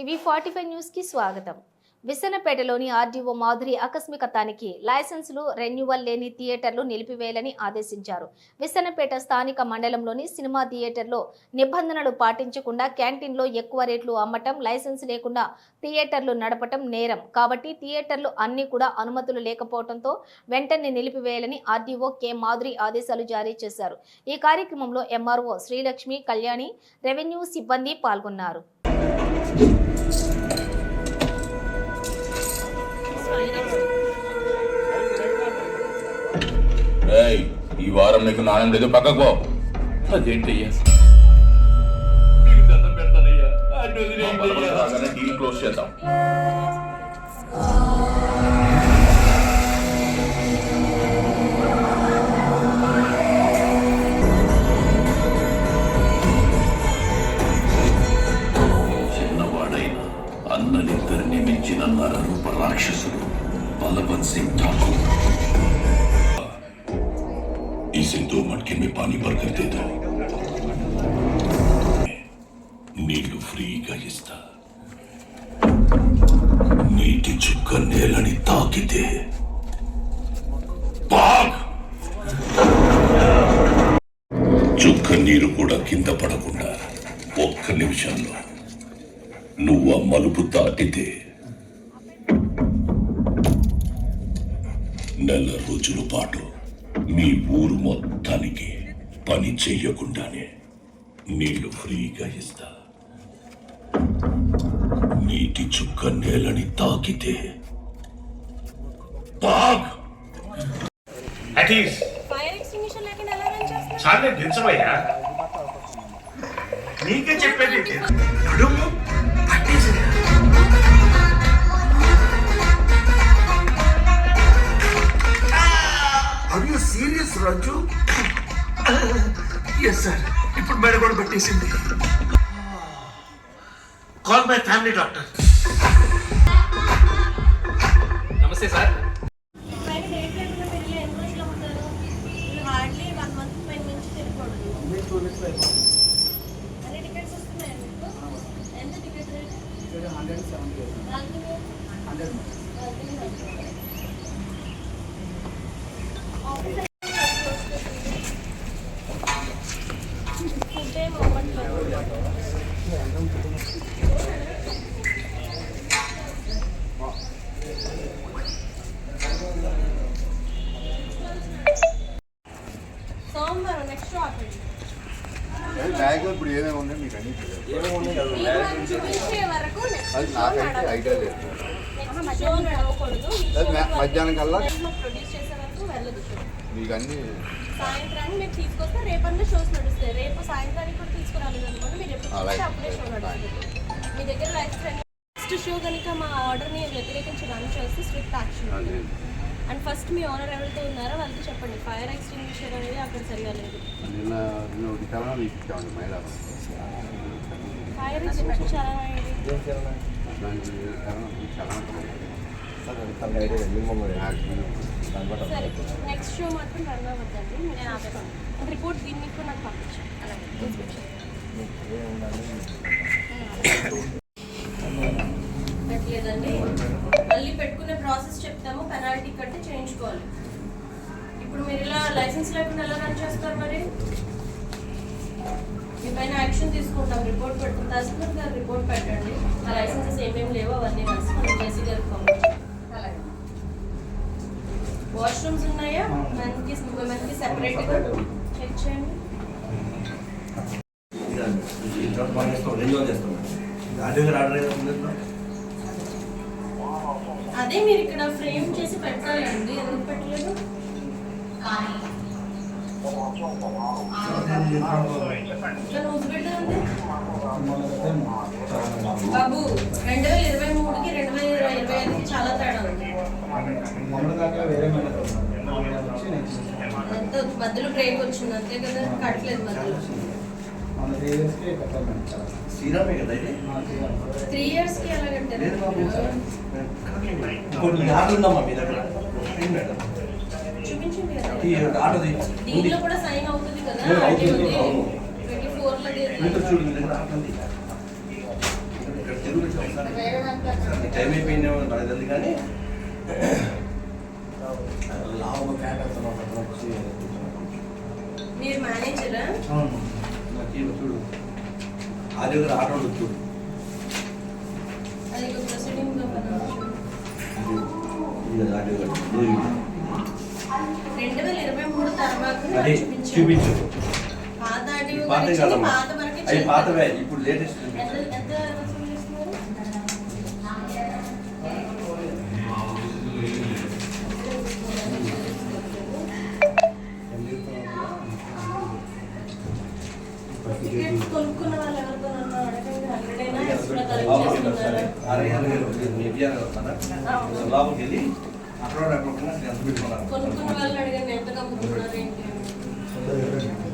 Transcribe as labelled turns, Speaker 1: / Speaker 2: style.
Speaker 1: V45 news కి స్వాగతం. విసన్నపేటలోని RDO Madhuri ఆకస్మిక తనిఖీ. లైసెన్సులు రెన్యువల్ లేని థియేటర్లు నిలిపివేయాలని ఆదేశించారు. విసన్నపేట స్థానిక మండలంలోని సినిమా థియేటర్లో నిబంధనలు పాటించకుండా క్యాంటీన్లో ఎక్కువ రేట్లు అమ్మటం, లైసెన్స్ లేకుండా థియేటర్లు నడపటం నేరం. కాబట్టి థియేటర్లు అన్ని కూడా అనుమతులు లేకపోవడంతో వెంటనే నిలిపివేయాలని ఆర్డీఓ కె మాధురి ఆదేశాలు జారీ చేశారు. ఈ కార్యక్రమంలో ఎంఆర్ఓ శ్రీలక్ష్మి, కళ్యాణి, రెవెన్యూ సిబ్బంది పాల్గొన్నారు.
Speaker 2: ఈ వారం నీకు నాణ్యం లేదు, పక్కకు పో.
Speaker 3: అదేంటయ్యా
Speaker 2: డీల్ క్లోజ్ చేద్దాం.
Speaker 3: చిన్నవాడైన అన్నలిద్దరిని మించిన నరరూప రాక్షసుడు బలవంత్ సింగ్ ఠాకూర్. इसे 2 मटके में पानी भर कर दे दो. నీళ్లు ఫ్రీగా ఇస్తా. నీటి చుక్క నేలని తాకితే చుక్క నీరు కూడా కింద పడకుండా ఒక్క నిమిషంలో నువ్వు ఆ మలుపు దాటితే నెల రోజుల పాటు మీ ఊరు మొత్తానికి పని చెయ్యకుండానే నీళ్లు ఫ్రీగా ఇస్తా. నీటి చుక్క నేలని తాకితే
Speaker 4: చాలే దించబోయా, నీకే చెప్పేది. నడుము పట్టేసింది. Are you serious, Raju? Yes, sir. ఇప్పుడు మేడ కూడా పట్టేసింది. Call my family doctor.
Speaker 5: నమస్తే సార్.
Speaker 6: ఇప్పుడు ఏమేమి ఉన్నాయి మీకు అన్ని అది నాకైతే ఐడియా లేదు. మధ్యాహ్నం కల్లా మీకు అన్ని
Speaker 7: సాయంత్రాన్ని మీరు తీసుకొస్తే రేపన్నా షోస్ నడుస్తాయి. రేపు సాయంత్రానికి కూడా తీసుకురాలేదు అనుకోండి, మీరు ఎప్పుడు అప్పుడే షో నడుస్తుంది. మీ దగ్గర నెక్స్ట్ షో కనుక మా ఆర్డర్ని వ్యతిరేకించి రన్ చేస్తే strict action. And first me owner ఎవరితో ఉన్నారో వాళ్ళకి చెప్పండి. ఫైర్ ఎక్స్టింగ్విషర్ అనేది అక్కడ సరిగా లేదు. ఫైర్ ఎక్స్టింగ్విషర్ సరే, నెక్స్ట్ షో మాత్రం రన్ అవ్వద్దండి. నేను ఆపేస్తాను. రిపోర్ట్ దీన్ని కూడా నాకు పంపించాను. పెట్టలేదండి, మళ్ళీ పెట్టుకునే ప్రాసెస్ చెప్తాము. పెనాల్టీ కట్టి చేయించుకోవాలి. ఇప్పుడు మీరు ఇలా లైసెన్స్ లేకుండా ఎలా రన్ చేస్తారు? మరి మీ పైన యాక్షన్ తీసుకుంటాం. రిపోర్ట్ పెడతాం. తహసీల్దార్ గారు రిపోర్ట్ పెట్టండి. ఆ లైసెన్సెస్ ఏమేమి లేవో అవన్నీ రాసి మనం జేసీ గారికి పంపించాం. వాష్రూమ్స్ ఉన్నాయా? మనకి సెపరేట్గా చెక్ చేయండి. అదే మీరు ఇక్కడ ఫ్రేమ్ చేసి పెట్టాలండి. ఎందుకు పెట్టలేదు? బాబు, 2023కి 2025కి చాలా తేడా ఉంది. మధ్యలో బ్రేక్ వచ్చింది అంతే కదా, కట్టలేదు మధ్యలో. 3 yearsకి ఎలా కట్టారు? చూపించండి కదా. దీంట్లో కూడా సైన్ అవుతుంది కదా. 24లో
Speaker 8: టైం అయిపోయిందేమో నాకు తెలియదు కానీ
Speaker 7: మీరు మేనేజరా?
Speaker 8: చూడు ఆ దగ్గర ఆటో ఉంటుంది చూడు
Speaker 7: అది ప్రొసీడింగ్
Speaker 8: ఇది ఆ దగ్గర
Speaker 7: 2023 తర్వాత
Speaker 8: అది చూపించు
Speaker 7: పాత ఆడియో
Speaker 8: పాత
Speaker 7: గురించి
Speaker 8: కాదమ్మా.
Speaker 7: పాత వరకే
Speaker 8: అవి
Speaker 7: చెప్పండి.
Speaker 8: పాతవే ఇప్పుడు లేటెస్ట్
Speaker 7: ఎంత వసూలు చేస్తున్నారు? టికెట్స్ కొనుక్కున్న వాళ్ళు ఎవరితో అడగండి. 100 అయినా ఎక్స్ట్రా కలెక్ట్ చేస్తున్నారా?
Speaker 8: లోపలికి వెళ్ళి అక్కడ ఎక్కడ ఎంత పెట్టుకున్నారు
Speaker 7: కొనుక్కున్న వాళ్ళని అడగండి ఎంత కమ్ముతున్నారు ఏంటి అని.